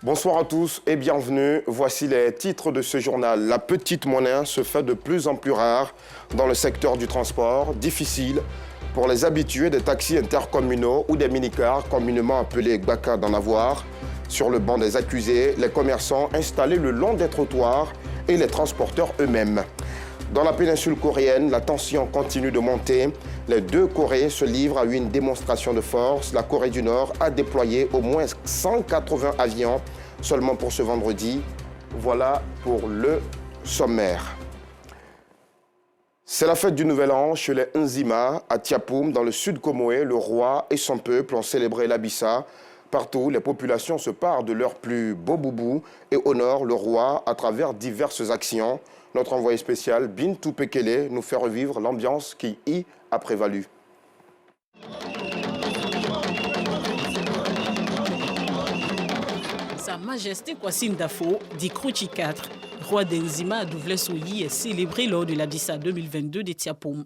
Bonsoir à tous et bienvenue. Voici les titres de ce journal. La petite monnaie se fait de plus en plus rare dans le secteur du transport. Difficile pour les habitués des taxis intercommunaux ou des minicars, communément appelés Gbaka, d'en avoir. Sur le banc des accusés, les commerçants installés le long des trottoirs et les transporteurs eux-mêmes. Dans la péninsule coréenne, la tension continue de monter. Les deux Corées se livrent à une démonstration de force. La Corée du Nord a déployé au moins 180 avions seulement pour ce vendredi. Voilà pour le sommaire. C'est la fête du Nouvel An chez les Nzima à Tiapoum, dans le sud Comoé. Le roi et son peuple ont célébré l'Abissa. Partout, les populations se parent de leurs plus beaux boubous et honorent le roi à travers diverses actions. Notre envoyé spécial, Bintou Pekele, nous fait revivre l'ambiance qui y a prévalu. Sa Majesté Kwasi Ndafo, dit Krouchi 4, roi d'Enzima à Douvlé-Souyi, est célébré lors de l'Abissa 2022 de Tiapoum.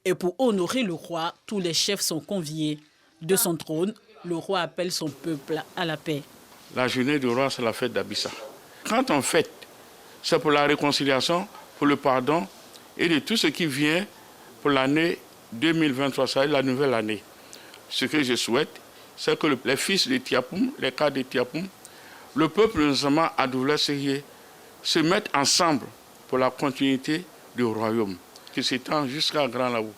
Et pour honorer le roi, tous les chefs sont conviés. De son trône, le roi appelle son peuple à la paix. La journée du roi, c'est la fête d'Abissa. Quand on fête, c'est pour la réconciliation, pour le pardon et de tout ce qui vient pour l'année 2023, c'est la nouvelle année. Ce que je souhaite, c'est que les fils de Tiapoum, les cas de Tiapoum, le peuple notamment à Douvlé-Souyi, se mettent ensemble pour la continuité du royaume, qui s'étend jusqu'à Grand Laou.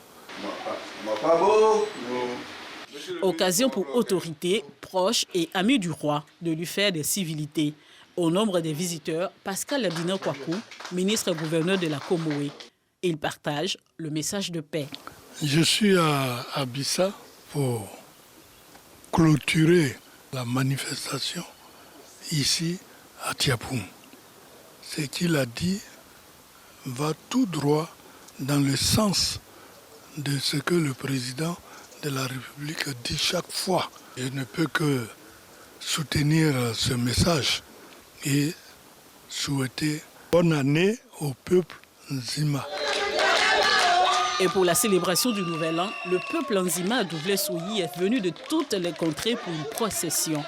Occasion pour autorités, proches et amis du roi de lui faire des civilités. Au nombre des visiteurs, Pascal Abina Kwaku, ministre-gouverneur de la Comoé. Il partage le message de paix. Je suis à Abissa pour clôturer la manifestation ici à Tiapoum. Ce qu'il a dit va tout droit dans le sens de ce que le président de la République dit chaque fois. Je ne peux que soutenir ce message et souhaiter bonne année au peuple Nzima. Et pour la célébration du Nouvel An, le peuple Nzima à Douvlé-Souyi est venu de toutes les contrées pour une procession.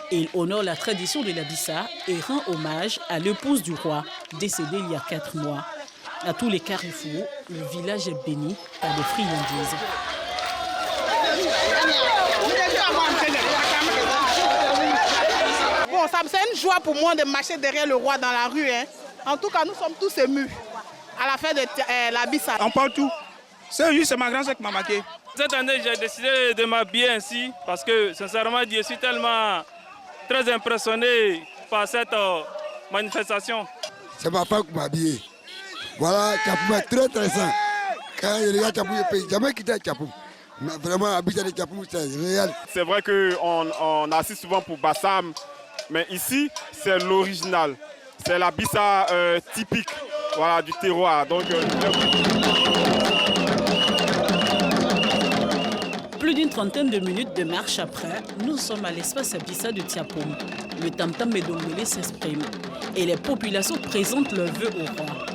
Il honore la tradition de l'Abissa et rend hommage à l'épouse du roi, décédée il y a 4 mois. À tous les carrefours, le village est béni par des friandises. Bon, c'est une joie pour moi de marcher derrière le roi dans la rue. En tout cas, nous sommes tous émus à la fête de l'Abissa. On parle tout. C'est juste ma grand-sœur qui m'a marqué. Cette année, j'ai décidé de m'habiller ainsi parce que, sincèrement, je suis tellement très impressionné par cette manifestation. C'est ma femme qui m'a habillé. Voilà, Tiapoum est très très sain. Quand je regarde Tiapoum, je ne peux jamais quitter Tiapoum. Mais vraiment, Abissa de Tiapoum, c'est réel. C'est vrai qu'on assiste souvent pour Bassam, mais ici, c'est l'original. C'est l'Abissa typique, voilà, du terroir. Donc, Plus d'une trentaine de minutes de marche après, nous sommes à l'espace Abissa de Tiapoum. Le tam-tam Medongolé s'exprime et les populations présentent leurs vœux au roi.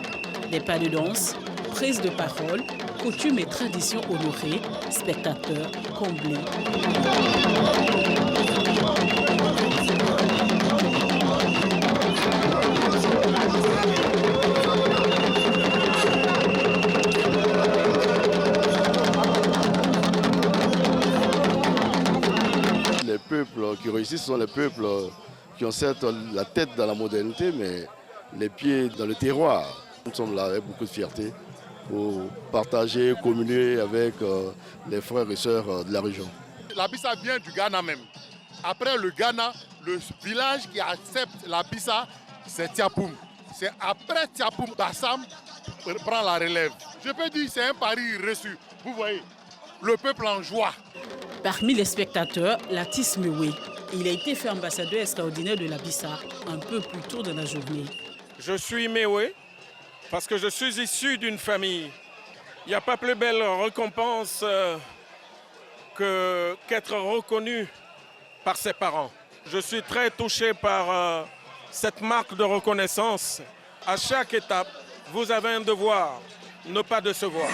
Des pas de danse, prises de parole, coutumes et traditions honorées, spectateurs comblés. Les peuples qui réussissent sont les peuples qui ont certes la tête dans la modernité, mais les pieds dans le terroir. Nous sommes là avec beaucoup de fierté pour partager, communier avec les frères et sœurs de la région. L'Abissa vient du Ghana même. Après le Ghana, le village qui accepte l'Abissa, c'est Tiapoum. C'est après Tiapoum, Bassam prend la relève. Je peux dire que c'est un pari reçu. Vous voyez, le peuple en joie. Parmi les spectateurs, Latis Mewe. Il a été fait ambassadeur extraordinaire de l'Abissa un peu plus tôt dans la journée. Je suis Mewe parce que je suis issu d'une famille. Il n'y a pas plus belle récompense qu'être reconnu par ses parents. Je suis très touché par cette marque de reconnaissance. À chaque étape, vous avez un devoir, ne pas décevoir.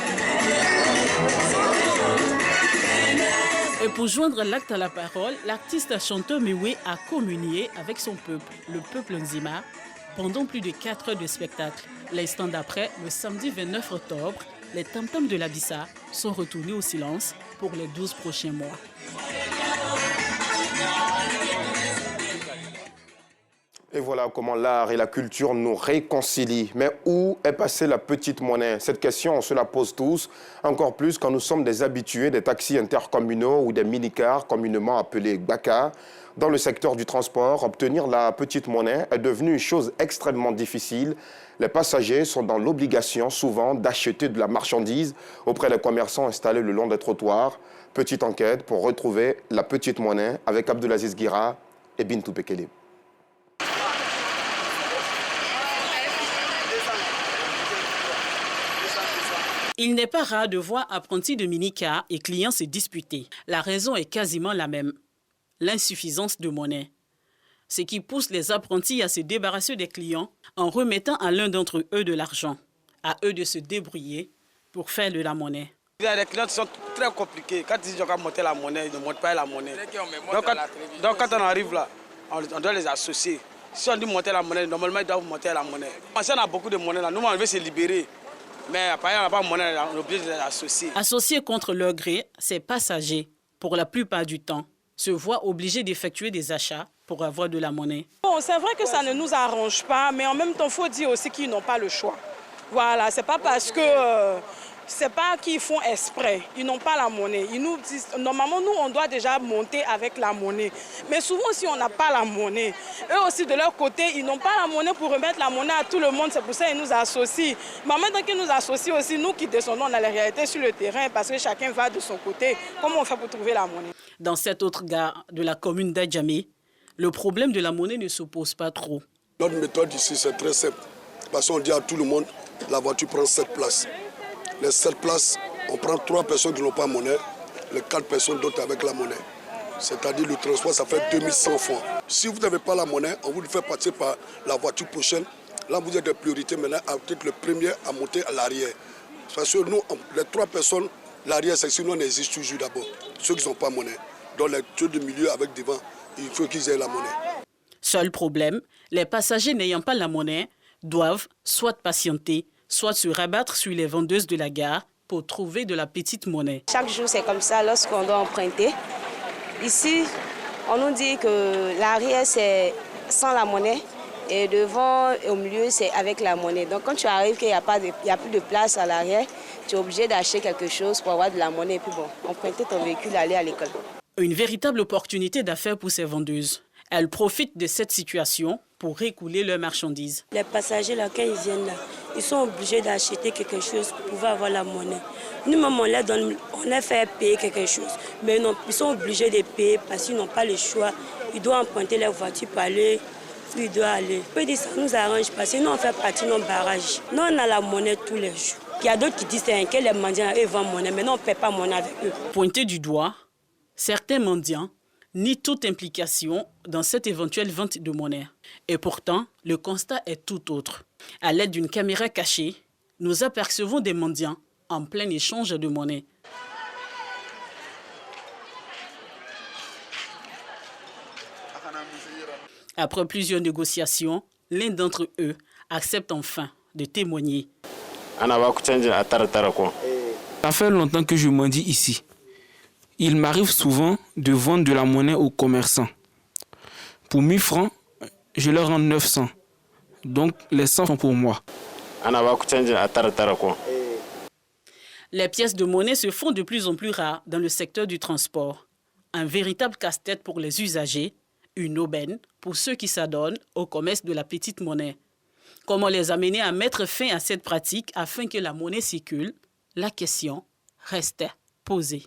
Et pour joindre l'acte à la parole, l'artiste chanteur Mewe a communié avec son peuple, le peuple Nzima, pendant plus de 4 heures de spectacle. L'instant d'après, le samedi 29 octobre, les tam-tams de la Bissa sont retournés au silence pour les 12 prochains mois. Et voilà comment l'art et la culture nous réconcilient. Mais où est passée la petite monnaie? Cette question, on se la pose tous, encore plus quand nous sommes des habitués des taxis intercommunaux ou des minicars, communément appelés Baka. Dans le secteur du transport, obtenir la petite monnaie est devenu une chose extrêmement difficile. Les passagers sont dans l'obligation souvent d'acheter de la marchandise auprès des commerçants installés le long des trottoirs. Petite enquête pour retrouver la petite monnaie avec Abdelaziz Guira et Bintou Pekele. Il n'est pas rare de voir apprentis de minicar et clients se disputer. La raison est quasiment la même, l'insuffisance de monnaie. Ce qui pousse les apprentis à se débarrasser des clients en remettant à l'un d'entre eux de l'argent. À eux de se débrouiller pour faire de la monnaie. Les clients sont très compliqués. Quand ils disent qu'on va monter la monnaie, ils ne montent pas la monnaie. Donc quand on arrive là, on doit les associer. Si on dit monter la monnaie, normalement ils doivent monter la monnaie. Si on a beaucoup de monnaie là, nous on veut se libérer. Mais après, on n'a pas de monnaie, on est obligé de les associer. Associés contre leur gré, ces passagers, pour la plupart du temps, se voient obligés d'effectuer des achats pour avoir de la monnaie. Bon, c'est vrai que ça ne nous arrange pas, mais en même temps, il faut dire aussi qu'ils n'ont pas le choix. Voilà, c'est pas parce que... c'est pas qu'ils font exprès, ils n'ont pas la monnaie. Ils nous disent, normalement, nous, on doit déjà monter avec la monnaie. Mais souvent, si on n'a pas la monnaie, eux aussi, de leur côté, ils n'ont pas la monnaie pour remettre la monnaie à tout le monde. C'est pour ça qu'ils nous associent. Mais en même temps qu'ils nous associent aussi, nous qui descendons, on a la réalité sur le terrain parce que chacun va de son côté. Comment on fait pour trouver la monnaie? Dans cette autre gare de la commune d'Adjamé, le problème de la monnaie ne se pose pas trop. Notre méthode ici, c'est très simple. Parce qu'on dit à tout le monde, la voiture prend 7 places. Les 7 places, on prend 3 personnes qui n'ont pas monnaie, les 4 personnes d'autres avec la monnaie. C'est-à-dire le transport, ça fait 2100 francs. Si vous n'avez pas la monnaie, on vous le fait passer par la voiture prochaine. Là, vous êtes de priorité maintenant à peut-être le premier à monter à l'arrière. Parce que nous, les 3 personnes, l'arrière section, on existe toujours d'abord. Ceux qui n'ont pas monnaie. Donc les deux de milieu avec devant, il faut qu'ils aient la monnaie. Seul problème, les passagers n'ayant pas la monnaie doivent soit patienter, soit se rabattre sur les vendeuses de la gare pour trouver de la petite monnaie. Chaque jour, c'est comme ça lorsqu'on doit emprunter. Ici, on nous dit que l'arrière, c'est sans la monnaie et devant et au milieu, c'est avec la monnaie. Donc, quand tu arrives qu'il n'y a plus de place à l'arrière, tu es obligé d'acheter quelque chose pour avoir de la monnaie et puis bon, emprunter ton véhicule, aller à l'école. Une véritable opportunité d'affaires pour ces vendeuses. Elles profitent de cette situation pour récouler leurs marchandises. Les passagers, là, quand ils viennent là, ils sont obligés d'acheter quelque chose pour pouvoir avoir la monnaie. Nous-mêmes, on les fait payer quelque chose. Mais non, ils sont obligés de payer parce qu'ils n'ont pas le choix. Ils doivent emprunter leur voiture pour aller où ils doivent aller. On peut dire ça nous arrange parce que nous, on fait partie de nos barrages. Nous, on a la monnaie tous les jours. Il y a d'autres qui disent que les mendiants, eux, vendent monnaie. Mais nous, on ne paie pas monnaie avec eux. Pointés du doigt, certains mendiants nient toute implication dans cette éventuelle vente de monnaie. Et pourtant, le constat est tout autre. À l'aide d'une caméra cachée, nous apercevons des mendiants en plein échange de monnaie. Après plusieurs négociations, l'un d'entre eux accepte enfin de témoigner. Ça fait longtemps que je mendie ici. Il m'arrive souvent de vendre de la monnaie aux commerçants. Pour 1000 francs, je leur rends 900. Donc les 100 francs pour moi. Les pièces de monnaie se font de plus en plus rares dans le secteur du transport. Un véritable casse-tête pour les usagers, une aubaine pour ceux qui s'adonnent au commerce de la petite monnaie. Comment les amener à mettre fin à cette pratique afin que la monnaie circule? La question restait posée.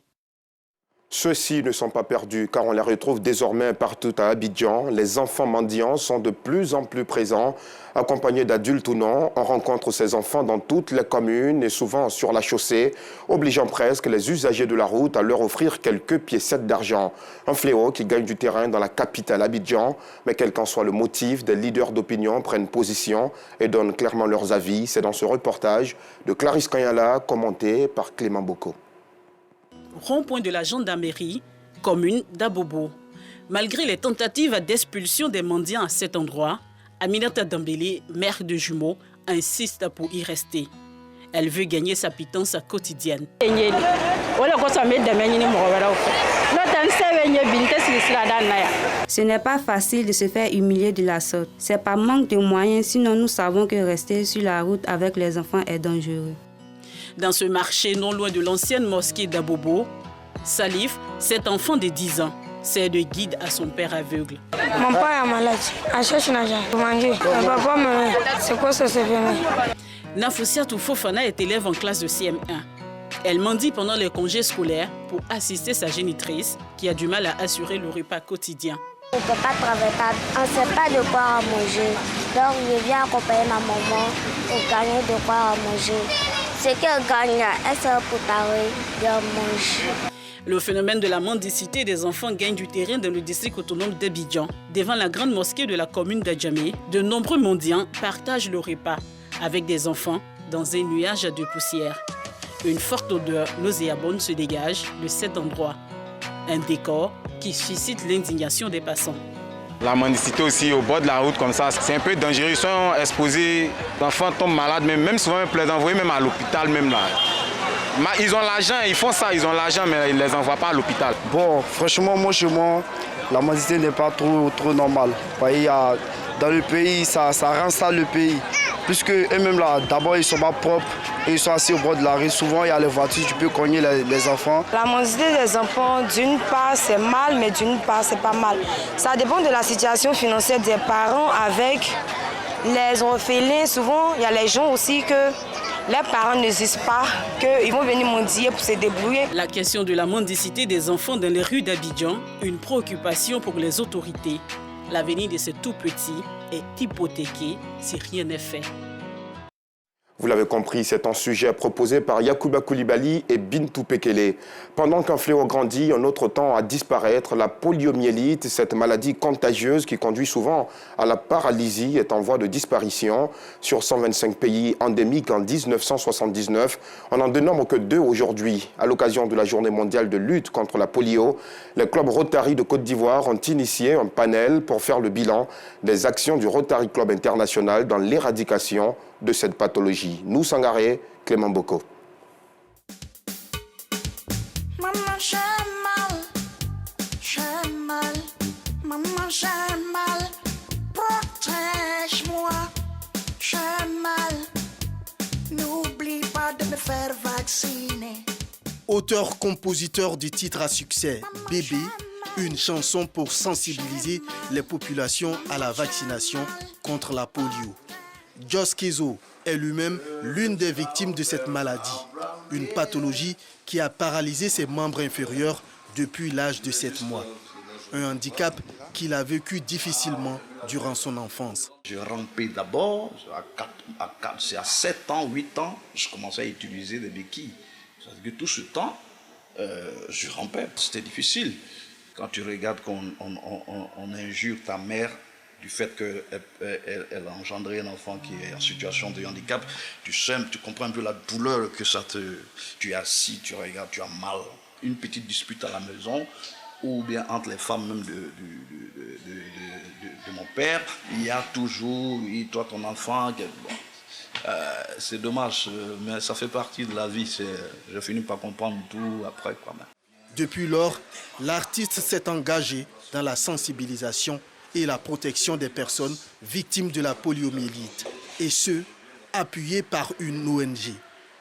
Ceux-ci ne sont pas perdus car on les retrouve désormais partout à Abidjan. Les enfants mendiants sont de plus en plus présents. Accompagnés d'adultes ou non, on rencontre ces enfants dans toutes les communes et souvent sur la chaussée, obligeant presque les usagers de la route à leur offrir quelques piécettes d'argent. Un fléau qui gagne du terrain dans la capitale Abidjan. Mais quel qu'en soit le motif, des leaders d'opinion prennent position et donnent clairement leurs avis. C'est dans ce reportage de Clarisse Kanyala, commenté par Clément Boko. Rond-point de la gendarmerie, commune d'Abobo. Malgré les tentatives d'expulsion des mendiants à cet endroit, Aminata Dambélé, mère de jumeaux, insiste pour y rester. Elle veut gagner sa pitance quotidienne. Ce n'est pas facile de se faire humilier de la sorte. C'est par manque de moyens, sinon nous savons que rester sur la route avec les enfants est dangereux. Dans ce marché non loin de l'ancienne mosquée d'Abobo, Salif, cet enfant de 10 ans, sert de guide à son père aveugle. Mon père est malade, il cherche l'argent pour manger. Mon papa c'est quoi ça se fait? Nafoussiatou Fofana est élève en classe de CM1. Elle mendie pendant les congés scolaires pour assister sa génitrice qui a du mal à assurer le repas quotidien. On ne peut pas travailler, on ne sait pas de quoi manger. Donc je viens accompagner ma maman pour gagner de quoi manger. Ce qu'elle gagne, elle sert pour travailler, bien manger. Le phénomène de la mendicité des enfants gagne du terrain dans le district autonome d'Abidjan. Devant la grande mosquée de la commune d'Adjamé, de nombreux mendiants partagent le repas avec des enfants dans un nuage de poussière. Une forte odeur nauséabonde se dégage de cet endroit. Un décor qui suscite l'indignation des passants. La mendicité aussi au bord de la route comme ça, c'est un peu dangereux. Ils sont exposés, les enfants tombent malades, même souvent pour les envoyer même à l'hôpital même là. Ils ont l'argent, ils font ça, ils ont l'argent, mais ils ne les envoient pas à l'hôpital. Bon, franchement, moi chez moi, la mendicité n'est pas trop normale. Dans le pays, ça rend sale le pays. Puisque eux-mêmes là, d'abord ils ne sont pas propres et ils sont assis au bord de la rue. Souvent il y a les voitures, tu peux cogner les enfants. La mendicité des enfants, d'une part c'est mal, mais d'une part c'est pas mal. Ça dépend de la situation financière des parents avec les orphelins. Souvent il y a les gens aussi que les parents ne disent pas qu'ils vont venir mendier pour se débrouiller. La question de la mendicité des enfants dans les rues d'Abidjan, une préoccupation pour les autorités. L'avenir de ces tout-petits est hypothéqué si rien n'est fait. Vous l'avez compris, c'est un sujet proposé par Yacouba Koulibaly et Bintou Pekele. Pendant qu'un fléau grandit, un autre tend à disparaître. La poliomyélite, cette maladie contagieuse qui conduit souvent à la paralysie, est en voie de disparition. Sur 125 pays endémiques en 1979, on n'en dénombre que 2 aujourd'hui. À l'occasion de la Journée mondiale de lutte contre la polio, les clubs Rotary de Côte d'Ivoire ont initié un panel pour faire le bilan des actions du Rotary Club International dans l'éradication de cette pathologie. Nous Sangaré, Clément Boko. Maman, j'ai mal, maman, j'ai mal, protège-moi, j'ai mal, n'oublie pas de me faire vacciner. Auteur-compositeur du titre à succès Bébé, une chanson pour sensibiliser les populations à la vaccination contre la polio. Jos Kezo est lui-même l'une des victimes de cette maladie, une pathologie qui a paralysé ses membres inférieurs depuis l'âge de 7 mois. Un handicap qu'il a vécu difficilement durant son enfance. Je rampais d'abord, c'est à 7 ans, 8 ans, je commençais à utiliser des béquilles. C'est-à-dire que tout ce temps, je rampais, c'était difficile. Quand tu regardes qu'on injure ta mère, du fait qu'elle a engendré un enfant qui est en situation de handicap, tu comprends un peu la douleur que ça te... Tu es assis, tu regardes, tu as mal. Une petite dispute à la maison, ou bien entre les femmes même de mon père, il y a toujours, toi ton enfant... c'est dommage, mais ça fait partie de la vie. Je finis par comprendre tout après quand même. Depuis lors, l'artiste s'est engagé dans la sensibilisation et la protection des personnes victimes de la poliomyélite, et ce, appuyé par une ONG.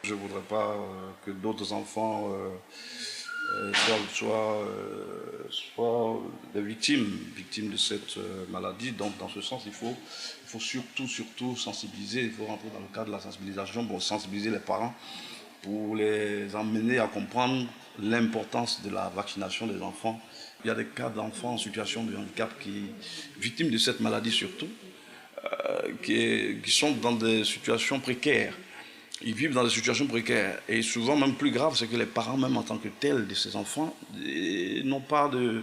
Je ne voudrais pas que d'autres enfants soient des victimes de cette maladie. Donc dans ce sens, il faut surtout sensibiliser, il faut rentrer dans le cadre de la sensibilisation pour sensibiliser les parents, pour les emmener à comprendre l'importance de la vaccination des enfants. Il y a des cas d'enfants en situation de handicap victimes de cette maladie surtout, qui sont dans des situations précaires. Ils vivent dans des situations précaires. Et souvent, même plus grave, c'est que les parents, même en tant que tels de ces enfants, n'ont pas de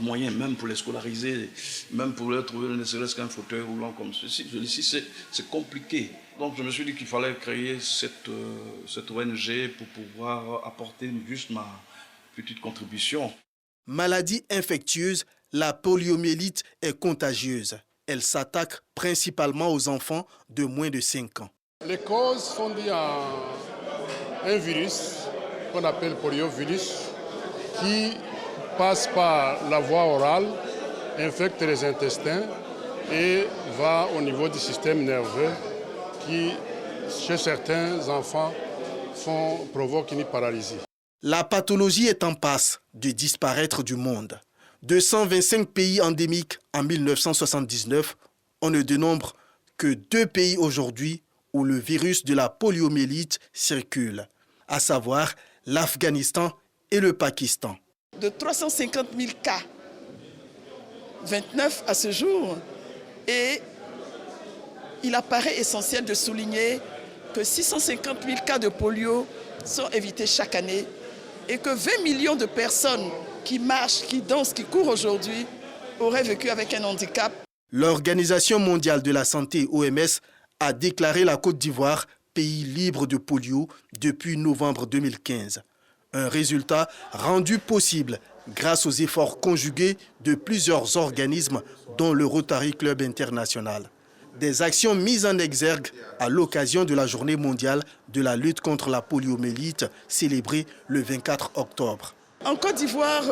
moyens, même pour les scolariser, même pour leur trouver ne serait-ce qu'un fauteuil roulant comme ceci. C'est compliqué. Donc je me suis dit qu'il fallait créer cette ONG pour pouvoir apporter juste ma petite contribution. Maladie infectieuse, la poliomyélite est contagieuse. Elle s'attaque principalement aux enfants de moins de 5 ans. Les causes sont dues à un virus qu'on appelle poliovirus qui passe par la voie orale, infecte les intestins et va au niveau du système nerveux qui, chez certains enfants, provoque une paralysie. La pathologie est en passe de disparaître du monde. 225 pays endémiques en 1979, on ne dénombre que 2 pays aujourd'hui où le virus de la poliomyélite circule, à savoir l'Afghanistan et le Pakistan. De 350 000 cas, 29 à ce jour, et il apparaît essentiel de souligner que 650 000 cas de polio sont évités chaque année et que 20 millions de personnes qui marchent, qui dansent, qui courent aujourd'hui auraient vécu avec un handicap. L'Organisation mondiale de la santé, OMS, a déclaré la Côte d'Ivoire pays libre de polio depuis novembre 2015. Un résultat rendu possible grâce aux efforts conjugués de plusieurs organismes, dont le Rotary Club International. Des actions mises en exergue à l'occasion de la Journée mondiale de la lutte contre la poliomyélite, célébrée le 24 octobre. En Côte d'Ivoire,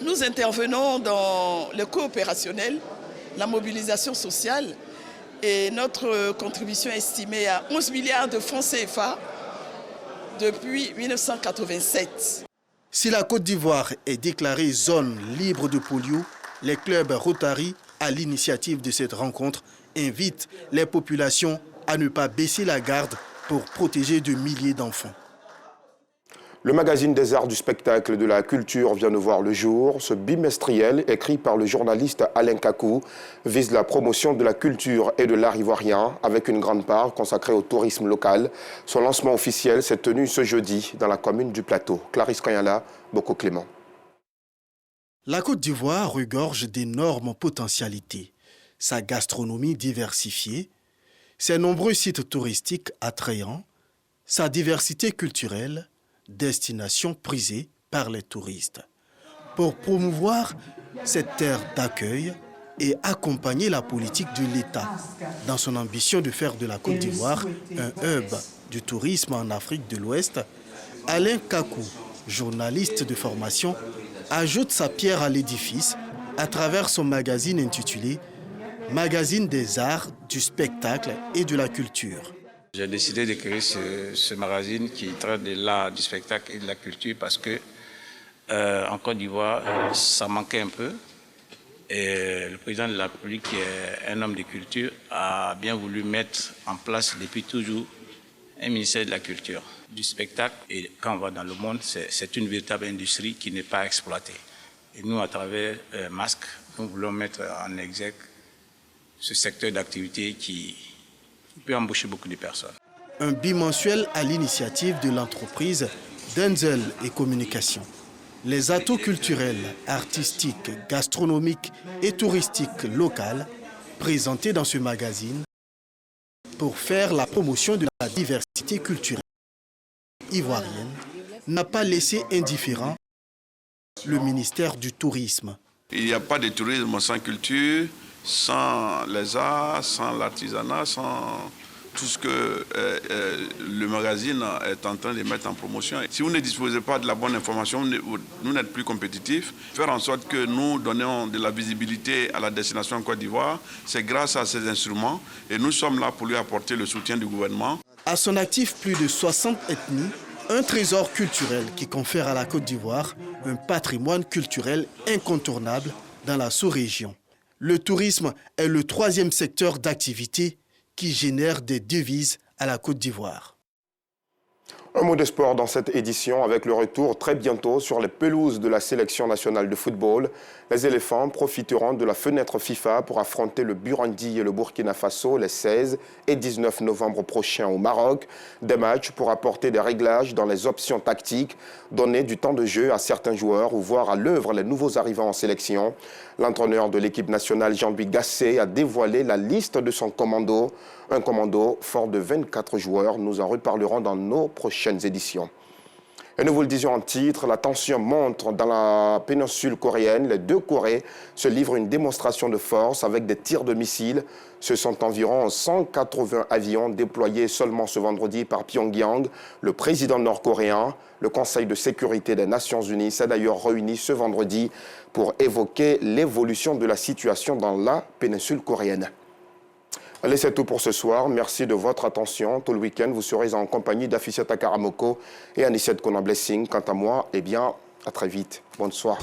nous intervenons dans le coopérationnel, la mobilisation sociale, et notre contribution est estimée à 11 milliards de francs CFA depuis 1987. Si la Côte d'Ivoire est déclarée zone libre de polio, les clubs Rotary, à l'initiative de cette rencontre, invitent les populations à ne pas baisser la garde pour protéger de milliers d'enfants. Le magazine des arts du spectacle et de la culture vient de voir le jour. Ce bimestriel, écrit par le journaliste Alain Kakou, vise la promotion de la culture et de l'art ivoirien avec une grande part consacrée au tourisme local. Son lancement officiel s'est tenu ce jeudi dans la commune du Plateau. Clarisse Kanyala, Boko Clément. La Côte d'Ivoire regorge d'énormes potentialités. Sa gastronomie diversifiée, ses nombreux sites touristiques attrayants, sa diversité culturelle, destination prisée par les touristes. Pour promouvoir cette terre d'accueil et accompagner la politique de l'État dans son ambition de faire de la Côte d'Ivoire un hub du tourisme en Afrique de l'Ouest, Alain Kakou, journaliste de formation, ajoute sa pierre à l'édifice à travers son magazine intitulé « Magazine des arts, du spectacle et de la culture ». J'ai décidé d'écrire ce magazine qui traite de l'art, du spectacle et de la culture parce que en Côte d'Ivoire, ça manquait un peu. Et le président de la République, qui est un homme de culture, a bien voulu mettre en place depuis toujours un ministère de la culture, du spectacle. Et quand on va dans le monde, c'est une véritable industrie qui n'est pas exploitée. Et nous, à travers Masque, nous voulons mettre en exergue ce secteur d'activité qui peut embaucher beaucoup de personnes. Un bimensuel à l'initiative de l'entreprise Denzel et Communication. Les atouts culturels, artistiques, gastronomiques et touristiques locales présentés dans ce magazine pour faire la promotion de la diversité culturelle ivoirienne n'a pas laissé indifférent le ministère du Tourisme. Il n'y a pas de tourisme sans culture, sans les arts, sans l'artisanat, sans tout ce que le magazine est en train de mettre en promotion. Si vous ne disposez pas de la bonne information, nous n'êtes plus compétitifs. Faire en sorte que nous donnions de la visibilité à la destination Côte d'Ivoire, c'est grâce à ces instruments et nous sommes là pour lui apporter le soutien du gouvernement. À son actif, plus de 60 ethnies, un trésor culturel qui confère à la Côte d'Ivoire un patrimoine culturel incontournable dans la sous-région. Le tourisme est le 3e secteur d'activité qui génère des devises à la Côte d'Ivoire. Un mot de sport dans cette édition avec le retour très bientôt sur les pelouses de la sélection nationale de football. Les éléphants profiteront de la fenêtre FIFA pour affronter le Burundi et le Burkina Faso les 16 et 19 novembre prochains au Maroc. Des matchs pour apporter des réglages dans les options tactiques, donner du temps de jeu à certains joueurs ou voir à l'œuvre les nouveaux arrivants en sélection. L'entraîneur de l'équipe nationale Jean-Louis Gasset a dévoilé la liste de son commando. Un commando fort de 24 joueurs. Nous en reparlerons dans nos prochaines éditions. Et nous vous le disions en titre, la tension monte dans la péninsule coréenne. Les deux Corées se livrent une démonstration de force avec des tirs de missiles. Ce sont environ 180 avions déployés seulement ce vendredi par Pyongyang. Le président nord-coréen, le Conseil de sécurité des Nations Unies s'est d'ailleurs réuni ce vendredi pour évoquer l'évolution de la situation dans la péninsule coréenne. Allez, c'est tout pour ce soir. Merci de votre attention. Tout le week-end, vous serez en compagnie d'Afiseta Karamoko et Anicette Kona Blessing. Quant à moi, eh bien, à très vite. Bonne soirée.